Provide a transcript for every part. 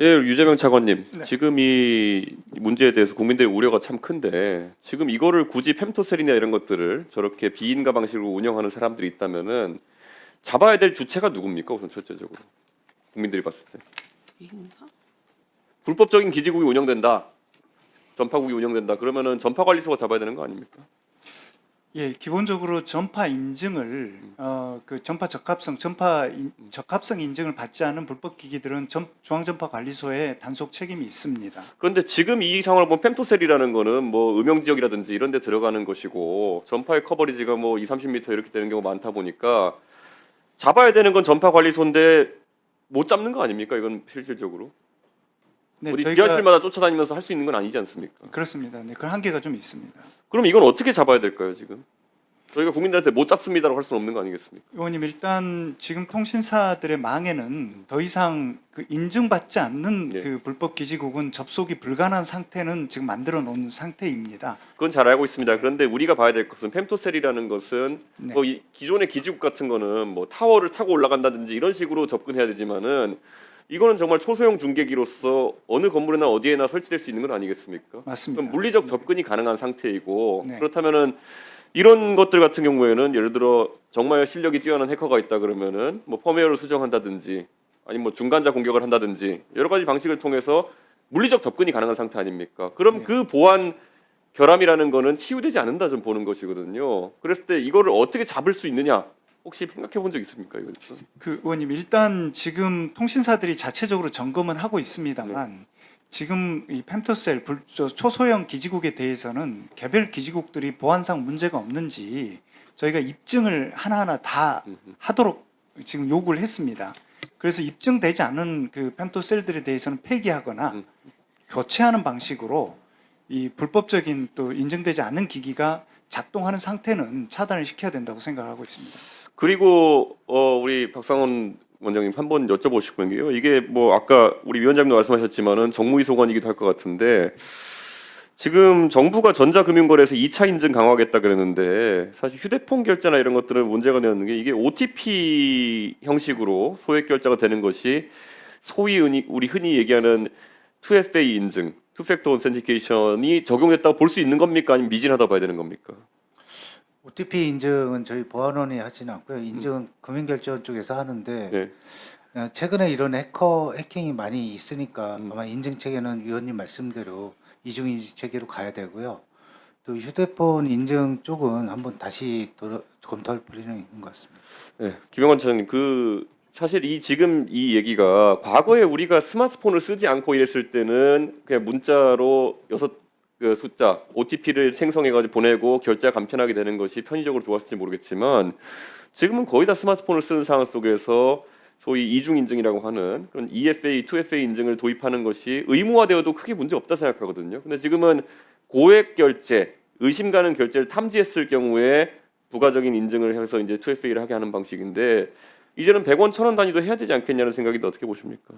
예, 유재명 차관님. 네. 지금 이 문제에 대해서 국민들의 우려가 참 큰데 지금 이거를 굳이 펨토셀이나 이런 것들을 저렇게 비인가 방식으로 운영하는 사람들이 있다면은 잡아야 될 주체가 누굽니까? 우선 첫째적으로 국민들이 봤을 때 인가? 불법적인 기지국이 운영된다, 전파국이 운영된다. 그러면은 전파관리소가 잡아야 되는 거 아닙니까? 예, 기본적으로 전파 인증을 그 전파 적합성, 적합성 인증을 받지 않은 불법 기기들은 중앙전파관리소에 단속 책임이 있습니다. 그런데 지금 이 상황을 보면 펨토셀이라는 거는 뭐 음영 지역이라든지 이런 데 들어가는 것이고 전파의 커버리지가 뭐 2, 30m 이렇게 되는 경우가 많다 보니까 잡아야 되는 건 전파관리소인데 못 잡는 거 아닙니까? 이건 실질적으로. 네, 우리 저희가 지하실마다 쫓아다니면서 할 수 있는 건 아니지 않습니까? 그렇습니다. 네, 그 한계가 좀 있습니다. 그럼 이건 어떻게 잡아야 될까요, 지금? 저희가 국민들한테 못 잡습니다라고 할 수는 없는 거 아니겠습니까? 의원님, 일단 지금 통신사들의 망에는 더 이상 그 인증받지 않는 예. 그 불법 기지국은 접속이 불가능한 상태는 지금 만들어 놓은 상태입니다. 그건 잘 알고 있습니다. 그런데 우리가 봐야 될 것은 펨토셀이라는 것은 네. 뭐 이 기존의 기지국 같은 거는 뭐 타워를 타고 올라간다든지 이런 식으로 접근해야 되지만은 이거는 정말 초소형 중계기로서 어느 건물이나 어디에나 설치될 수 있는 건 아니겠습니까? 맞습니다. 그럼 물리적 접근이 가능한 상태이고 네. 그렇다면은 이런 것들 같은 경우에는 예를 들어 정말 실력이 뛰어난 해커가 있다 그러면은 뭐 펌웨어를 수정한다든지 아니면 뭐 중간자 공격을 한다든지 여러 가지 방식을 통해서 물리적 접근이 가능한 상태 아닙니까? 그럼 네. 그 보안 결함이라는 거는 치유되지 않는다 좀 보는 것이거든요. 그랬을 때 이거를 어떻게 잡을 수 있느냐? 혹시 생각해 본 적 있습니까? 이거? 그 의원님, 일단 지금 통신사들이 자체적으로 점검은 하고 있습니다만 지금 이 펨토셀 초소형 기지국에 대해서는 개별 기지국들이 보안상 문제가 없는지 저희가 입증을 하나하나 다 하도록 지금 요구를 했습니다. 그래서 입증되지 않은 그 펨토셀들에 대해서는 폐기하거나 교체하는 방식으로 이 불법적인 또 인증되지 않는 기기가 작동하는 상태는 차단을 시켜야 된다고 생각하고 있습니다. 그리고 우리 박상원 원장님 한번 여쭤보고 싶은 게요. 이게 뭐 아까 우리 위원장님도 말씀하셨지만은 정무위소관이기도 할 것 같은데 지금 정부가 전자금융거래에서 2차 인증 강화하겠다 그랬는데 사실 휴대폰 결제나 이런 것들은 문제가 되는 게 이게 OTP 형식으로 소액 결제가 되는 것이 소위 우리 흔히 얘기하는 2FA 인증, 투팩터 오센티케이션이 적용됐다고 볼 수 있는 겁니까? 아니면 미진하다 봐야 되는 겁니까? OTP 인증은 저희 보안원이 하지는 않고요. 인증은 금융결제원 쪽에서 하는데 네. 최근에 이런 해킹이 많이 있으니까 아마 인증 체계는 위원님 말씀대로 이중 인증 체계로 가야 되고요. 또 휴대폰 인증 쪽은 한번 다시 검토할 필요는 있는 것 같습니다. 네, 김영환 차장님, 사실 지금 이 얘기가 과거에 우리가 스마트폰을 쓰지 않고 이랬을 때는 그냥 문자로 6그 숫자 OTP를 생성해가지고 보내고 결제가 간편하게 되는 것이 편의적으로 좋았을지 모르겠지만 지금은 거의 다 스마트폰을 쓰는 상황 속에서 소위 이중 인증이라고 하는 그런 EFA, 2FA 인증을 도입하는 것이 의무화되어도 크게 문제 없다 생각하거든요. 근데 지금은 고액 결제, 의심 가는 결제를 탐지했을 경우에 부가적인 인증을 해서 이제 2FA를 하게 하는 방식인데 이제는 100원, 1000원 단위도 해야 되지 않겠냐는 생각인데 어떻게 보십니까?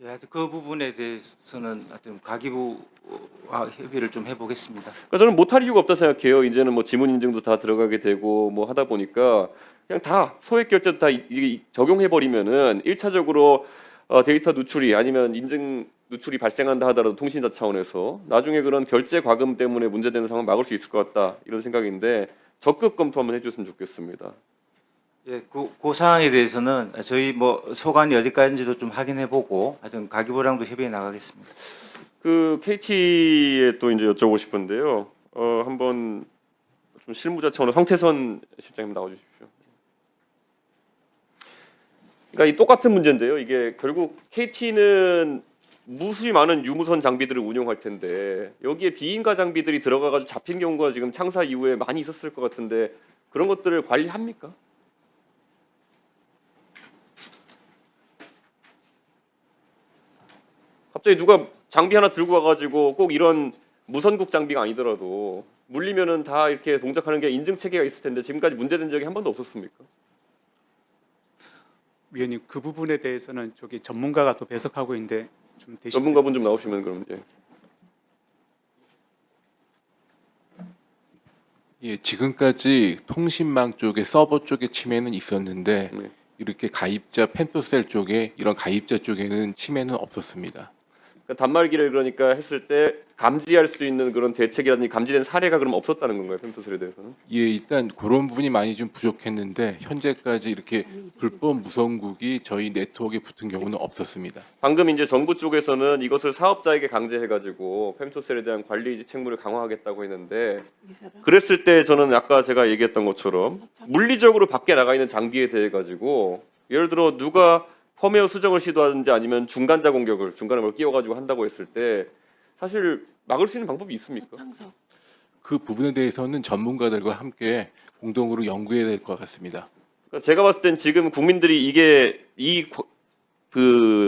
예, 하여튼 그 부분에 대해서는 하여튼 가기부와 협의를 좀 해보겠습니다. 그러니까 저는 못할 이유가 없다 생각해요. 이제는 뭐 지문 인증도 다 들어가게 되고 뭐 하다 보니까 그냥 다 소액 결제도 다 적용해 버리면은 1차적으로 데이터 누출이 아니면 인증 누출이 발생한다 하더라도 통신사 차원에서 나중에 그런 결제 과금 때문에 문제되는 상황을 막을 수 있을 것 같다 이런 생각인데 적극 검토 한번 해줬으면 좋겠습니다. 예, 그 사항에 대해서는 저희 뭐 소관이 어디까지인지도 좀 확인해보고 하여튼 가기부랑도 협의해 나가겠습니다. 그 KT에 또 이제 여쭤보고 싶은데요. 한번 좀 실무자 차원으로 황태선 실장님 나와주십시오. 그러니까 이 똑같은 문제인데요. 이게 결국 KT는 무수히 많은 유무선 장비들을 운용할 텐데 여기에 비인가 장비들이 들어가가지고 잡힌 경우가 지금 창사 이후에 많이 있었을 것 같은데 그런 것들을 관리합니까? 갑자기 누가 장비 하나 들고 와가지고 꼭 이런 무선국 장비가 아니더라도 물리면은 다 이렇게 동작하는 게 인증 체계가 있을 텐데 지금까지 문제된 적이 한 번도 없었습니까? 위원님, 그 부분에 대해서는 저기 전문가가 또 배석하고 있는데 좀 대신 전문가분 좀 나오시면 그럼 예. 예, 지금까지 통신망 쪽에 서버 쪽에 침해는 있었는데 네. 이렇게 가입자 펜토셀 쪽에 이런 가입자 쪽에는 침해는 없었습니다. 그러니까 단말기를 그러니까 했을 때 감지할 수 있는 그런 대책이라든지 감지된 사례가 그럼 없었다는 건가요, 펜토셀에 대해서는? 예, 일단 그런 부분이 많이 좀 부족했는데 현재까지 이렇게 불법 무선국이 저희 네트워크에 붙은 경우는 없었습니다. 방금 이제 정부 쪽에서는 이것을 사업자에게 강제해가지고 펜토셀에 대한 관리 책무를 강화하겠다고 했는데 그랬을 때 저는 아까 제가 얘기했던 것처럼 물리적으로 밖에 나가 있는 장비에 대해 가지고 예를 들어 누가 펌웨어 수정을 시도하든지 아니면 중간자 공격을 중간에 뭘 끼워가지고 한다고 했을 때 사실 막을 수 있는 방법이 있습니까? 그 부분에 대해서는 전문가들과 함께 공동으로 연구해야 될 것 같습니다. 그러니까 제가 봤을 땐 지금 국민들이 이게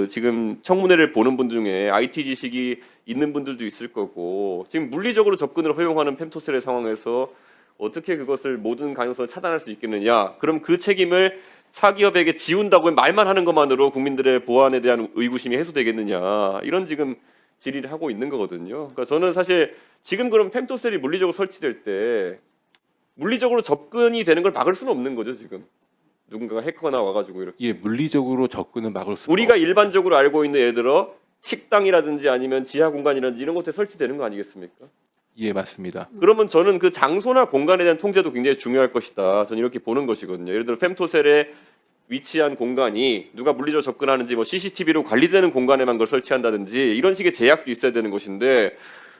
지금 청문회를 보는 분 중에 IT 지식이 있는 분들도 있을 거고 지금 물리적으로 접근을 허용하는 펜토셀의 상황에서 어떻게 그것을 모든 가능성을 차단할 수 있겠느냐? 그럼 그 책임을 사기업에게 지운다고 말만 하는 것만으로 국민들의 보안에 대한 의구심이 해소되겠느냐? 이런 지금 질의를 하고 있는 거거든요. 그러니까 저는 사실 지금 그럼 펜토셀이 물리적으로 설치될 때 물리적으로 접근이 되는 걸 막을 수는 없는 거죠, 지금. 누군가가 해커가 와가지고 이렇게. 예, 물리적으로 접근은 막을 수 우리가 일반적으로 알고 있는 예를 들어 식당이라든지 아니면 지하 공간이라든지 이런 곳에 설치되는 거 아니겠습니까? 예, 맞습니다. 그러면 저는 그 장소나 공간에 대한 통제도 굉장히 중요할 것이다. 저는 이렇게 보는 것이거든요. 예를 들어 펜토셀에 위치한 공간이 누가 물리적으로 접근하는지 뭐 CCTV로 관리되는 공간에만 그걸 설치한다든지 이런 식의 제약도 있어야 되는 것인데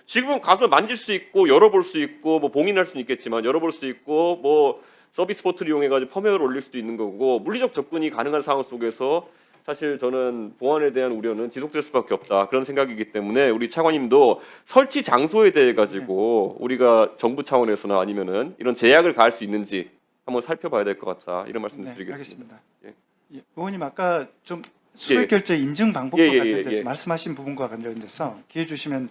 지금은 가서 만질 수 있고 열어볼 수 있고 뭐 봉인할 수는 있겠지만 열어볼 수 있고 뭐 서비스 포트를 이용해가지고 펌웨어를 올릴 수도 있는 거고 물리적 접근이 가능한 상황 속에서 사실 저는 보안에 대한 우려는 지속될 수밖에 없다 그런 생각이기 때문에 우리 차관님도 설치 장소에 대해 가지고 우리가 정부 차원에서나 아니면은 이런 제약을 가할 수 있는지 한번 살펴봐야 될 것 같다 이런 말씀 네, 드리겠습니다. 알겠습니다. 예. 예, 의원님 아까 좀 소액 결제 인증 방법과 예, 예, 관련돼서 예. 말씀하신 부분과 관련돼서 기회 주시면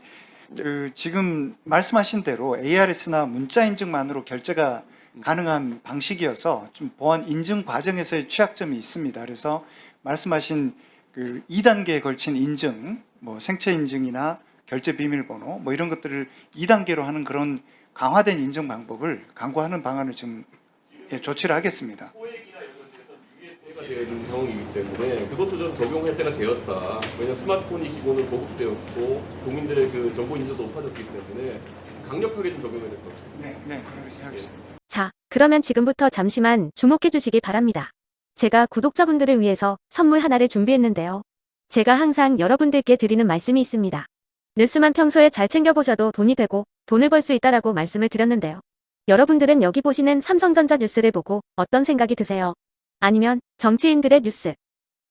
네. 그 지금 말씀하신 대로 ARS나 문자 인증만으로 결제가 가능한 방식이어서 좀 보안 인증 과정에서의 취약점이 있습니다. 그래서 말씀하신 그 2단계에 걸친 인증, 뭐 생체 인증이나 결제 비밀번호 뭐 이런 것들을 2단계로 하는 그런 강화된 인증 방법을 강구하는 방안을 지금 조치를 하겠습니다. 소액이나 이런 데서 유예가 되는 상황이기 때문에 그것도 좀 적용할 때가 되었다. 왜냐하면 스마트폰이 기본으로 보급되었고 국민들의 그 정보 인지도 높아졌기 때문에 강력하게 좀 적용해야 될 것 같습니다. 네, 그렇게 하겠습니다. 자, 그러면 지금부터 잠시만 주목해 주시기 바랍니다. 제가 구독자분들을 위해서 선물 하나를 준비했는데요. 제가 항상 여러분들께 드리는 말씀이 있습니다. 뉴스만 평소에 잘 챙겨보셔도 돈이 되고 돈을 벌 수 있다라고 말씀을 드렸는데요. 여러분들은 여기 보시는 삼성전자 뉴스를 보고 어떤 생각이 드세요? 아니면 정치인들의 뉴스,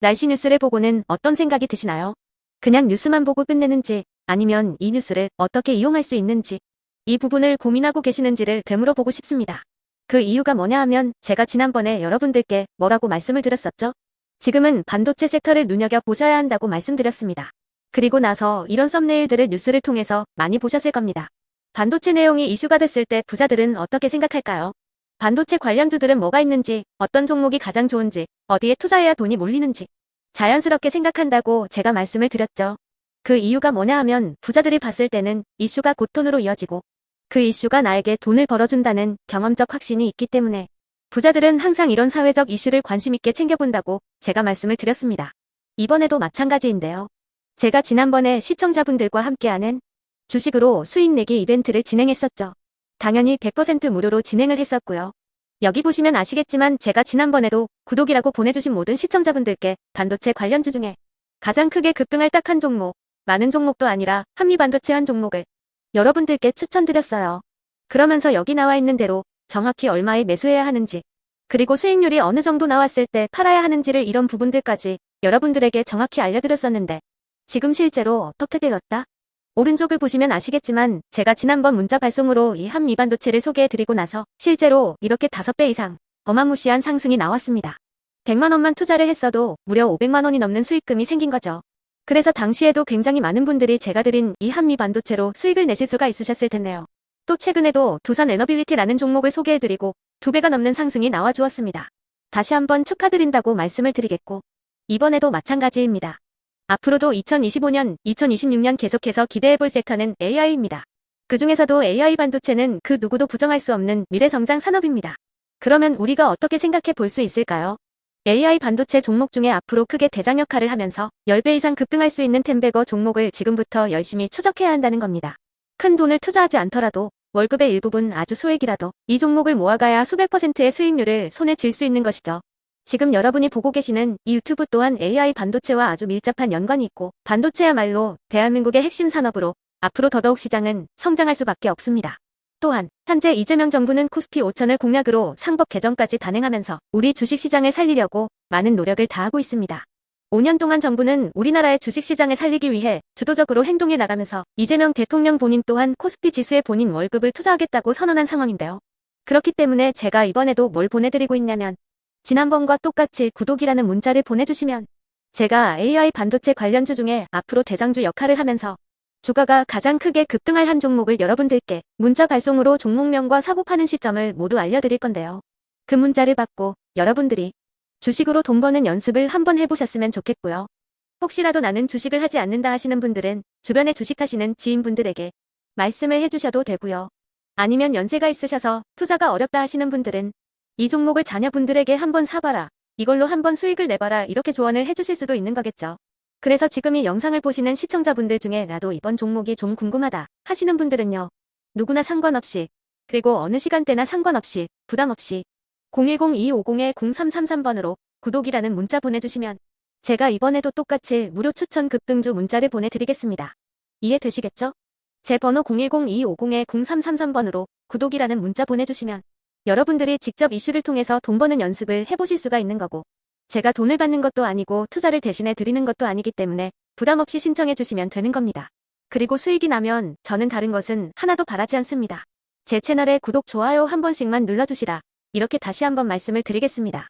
날씨 뉴스를 보고는 어떤 생각이 드시나요? 그냥 뉴스만 보고 끝내는지 아니면 이 뉴스를 어떻게 이용할 수 있는지 이 부분을 고민하고 계시는지를 되물어 보고 싶습니다. 그 이유가 뭐냐 하면 제가 지난번에 여러분들께 뭐라고 말씀을 드렸었죠? 지금은 반도체 섹터를 눈여겨보셔야 한다고 말씀드렸습니다. 그리고 나서 이런 썸네일들을 뉴스를 통해서 많이 보셨을 겁니다. 반도체 내용이 이슈가 됐을 때 부자들은 어떻게 생각할까요? 반도체 관련주들은 뭐가 있는지, 어떤 종목이 가장 좋은지, 어디에 투자해야 돈이 몰리는지 자연스럽게 생각한다고 제가 말씀을 드렸죠. 그 이유가 뭐냐 하면 부자들이 봤을 때는 이슈가 곧 돈으로 이어지고 그 이슈가 나에게 돈을 벌어준다는 경험적 확신이 있기 때문에 부자들은 항상 이런 사회적 이슈를 관심 있게 챙겨본다고 제가 말씀을 드렸습니다. 이번에도 마찬가지인데요. 제가 지난번에 시청자분들과 함께하는 주식으로 수익 내기 이벤트를 진행했었죠. 당연히 100% 무료로 진행을 했었고요. 여기 보시면 아시겠지만 제가 지난번에도 구독이라고 보내주신 모든 시청자분들께 반도체 관련주 중에 가장 크게 급등할 딱 한 종목, 많은 종목도 아니라 한미반도체 한 종목을 여러분들께 추천드렸어요. 그러면서 여기 나와 있는 대로 정확히 얼마에 매수해야 하는지, 그리고 수익률이 어느 정도 나왔을 때 팔아야 하는지를 이런 부분들까지 여러분들에게 정확히 알려드렸었는데 지금 실제로 어떻게 되었다? 오른쪽을 보시면 아시겠지만 제가 지난번 문자 발송으로 이 한미반도체를 소개해드리고 나서 실제로 이렇게 5배 이상 어마무시한 상승이 나왔습니다. 100만 원만 투자를 했어도 무려 500만 원이 넘는 수익금이 생긴 거죠. 그래서 당시에도 굉장히 많은 분들이 제가 드린 이 한미반도체로 수익을 내실 수가 있으셨을 텐데요. 또 최근에도 두산 에너빌리티라는 종목을 소개해드리고 2배가 넘는 상승이 나와주었습니다. 다시 한번 축하드린다고 말씀을 드리겠고 이번에도 마찬가지입니다. 앞으로도 2025년, 2026년 계속해서 기대해볼 섹터는 AI입니다. 그 중에서도 AI 반도체는 그 누구도 부정할 수 없는 미래 성장 산업입니다. 그러면 우리가 어떻게 생각해 볼 수 있을까요? AI 반도체 종목 중에 앞으로 크게 대장 역할을 하면서 10배 이상 급등할 수 있는 템베거 종목을 지금부터 열심히 추적해야 한다는 겁니다. 큰 돈을 투자하지 않더라도 월급의 일부분 아주 소액이라도 이 종목을 모아가야 수백 %의 수익률을 손에 쥘 수 있는 것이죠. 지금 여러분이 보고 계시는 이 유튜브 또한 AI 반도체와 아주 밀접한 연관이 있고 반도체야말로 대한민국의 핵심 산업으로 앞으로 더더욱 시장은 성장할 수밖에 없습니다. 또한 현재 이재명 정부는 코스피 5천을 공약으로 상법 개정까지 단행하면서 우리 주식시장을 살리려고 많은 노력을 다하고 있습니다. 5년 동안 정부는 우리나라의 주식시장을 살리기 위해 주도적으로 행동해 나가면서 이재명 대통령 본인 또한 코스피 지수에 본인 월급을 투자하겠다고 선언한 상황인데요. 그렇기 때문에 제가 이번에도 뭘 보내드리고 있냐면 지난번과 똑같이 구독이라는 문자를 보내주시면 제가 AI 반도체 관련주 중에 앞으로 대장주 역할을 하면서 주가가 가장 크게 급등할 한 종목을 여러분들께 문자 발송으로 종목명과 사고 파는 시점을 모두 알려드릴 건데요. 그 문자를 받고 여러분들이 주식으로 돈 버는 연습을 한번 해보셨으면 좋겠고요. 혹시라도 나는 주식을 하지 않는다 하시는 분들은 주변에 주식하시는 지인분들에게 말씀을 해주셔도 되고요. 아니면 연세가 있으셔서 투자가 어렵다 하시는 분들은 이 종목을 자녀분들에게 한번 사봐라. 이걸로 한번 수익을 내봐라. 이렇게 조언을 해주실 수도 있는 거겠죠. 그래서 지금 이 영상을 보시는 시청자분들 중에 나도 이번 종목이 좀 궁금하다 하시는 분들은요. 누구나 상관없이 그리고 어느 시간대나 상관없이 부담 없이 010-2250-0333번으로 구독이라는 문자 보내주시면 제가 이번에도 똑같이 무료 추천 급등주 문자를 보내드리겠습니다. 이해되시겠죠? 제 번호 010-2250-0333번으로 구독이라는 문자 보내주시면 여러분들이 직접 이슈를 통해서 돈 버는 연습을 해보실 수가 있는 거고 제가 돈을 받는 것도 아니고 투자를 대신해 드리는 것도 아니기 때문에 부담 없이 신청해 주시면 되는 겁니다. 그리고 수익이 나면 저는 다른 것은 하나도 바라지 않습니다. 제 채널에 구독, 좋아요 한 번씩만 눌러주시라. 이렇게 다시 한번 말씀을 드리겠습니다.